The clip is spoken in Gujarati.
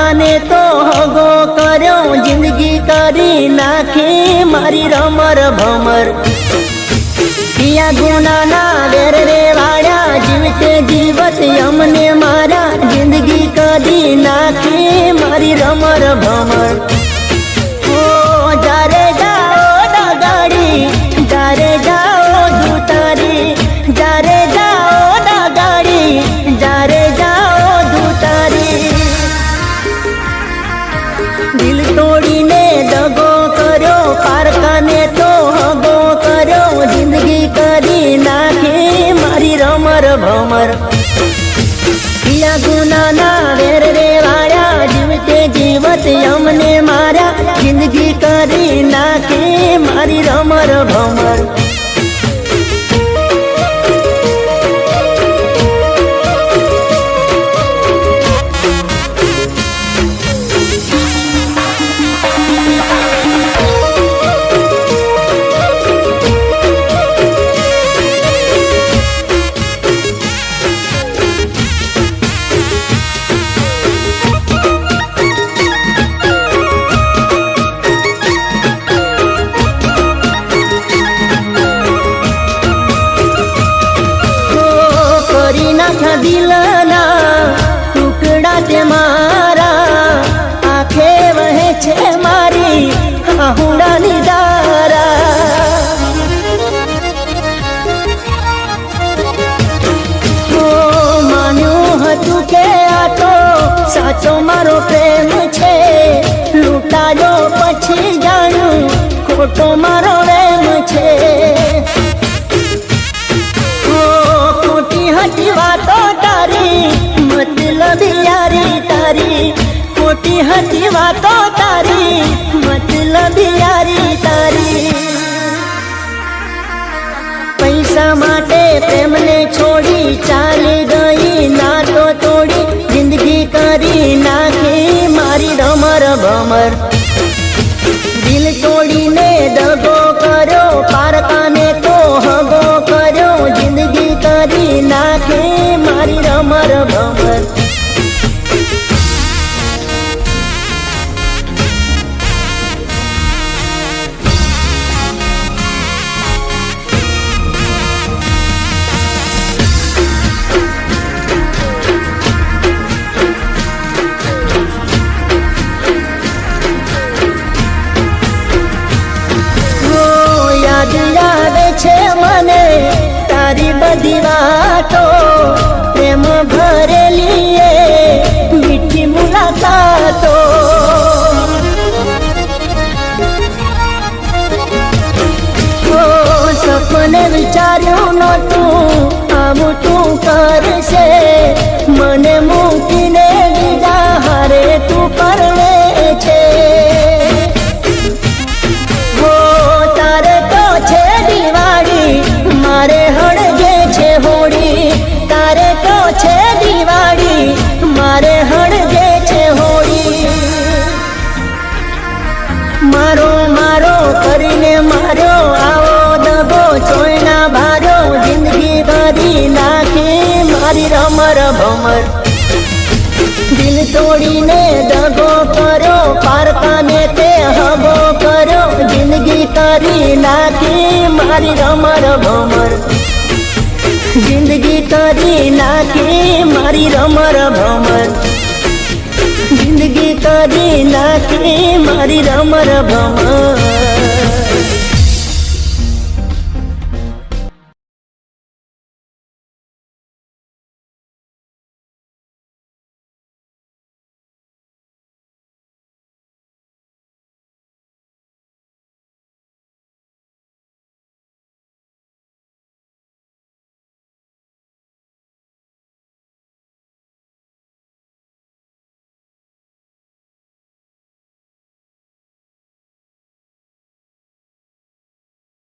પારકાને તો હગો કર્યો, જિંદગી કરી નાખી મારી રમર ભમર। પિયા ગુનાના વેર રે વાળ્યા, જીવતે જીવત અમને મારા, જિંદગી કરી નાખી મારી રમર ભમર। ઓ જારે જાઓ ડાગાડી, જારે જાઓ ધૂતારી, જારે જાઓ ડાગાડી, જારે જાઓ ધૂતારી। દિલ તોડીને દગો કર્યો, પારકાને તો હગો કર્યો, જિંદગી કરી નાખી મારી રમર ભમર। પિયા ગુનાના વેર રે વાળ્યા, જીવતે જીવત અમને માર્યા, જિંદગી કરી નાખી મારી રમર ભમર। દિલના ટુકડા તે મારા, આંખે વહે છે મારી આહુડાની ધારા। માન્યું હતું કે આ તો સાચો મારો પ્રેમ છે, લૂંટાયો પછી જાણ્યું ખોટો મારો વેમ છે। ખોટી વાતો તારી, મતલબ યારી તારી, ખોટી હતી વાતો તારી, મતલબ યારી તારી। પૈસા માટે પ્રેમને છોડી ચાલી ગઈ, ના તો તોડી જિંદગી કરી નાખી મારી રમર ભમર। દિલ તોડીને દગો કર્યો, પારકાને તો હગો કર્યો, જિંદગી કરી નાખી મારી રમર ભમર। યાદ છે મને તારી બધી વાતો, પ્રેમ ભરેલી એ મીઠી મુલાકાતો। સપને વિચાર્યું નહોતું આવું તું કરશે, મને મૂકીને બીજા હારે તું પરણે છે। મારે હળગે છે હોળી, તારે તો છે દિવાળી, મારે હળગે છે હોળી। મારો મારો કરીને માર્યો, આવો દગો ચોયના ભાર્યો, જિંદગી ભરી નાખી મારી રમર ભમર। દિલ તોડીને દગો કર્યો, પારકાને તે હગો કર્યો, જિંદગી કરી નાખી મારી રમર ભમર। જિંદગી કરી નાખી મારી રમર ભમર। જિંદગી કરી નાખી મારી રમર ભમર।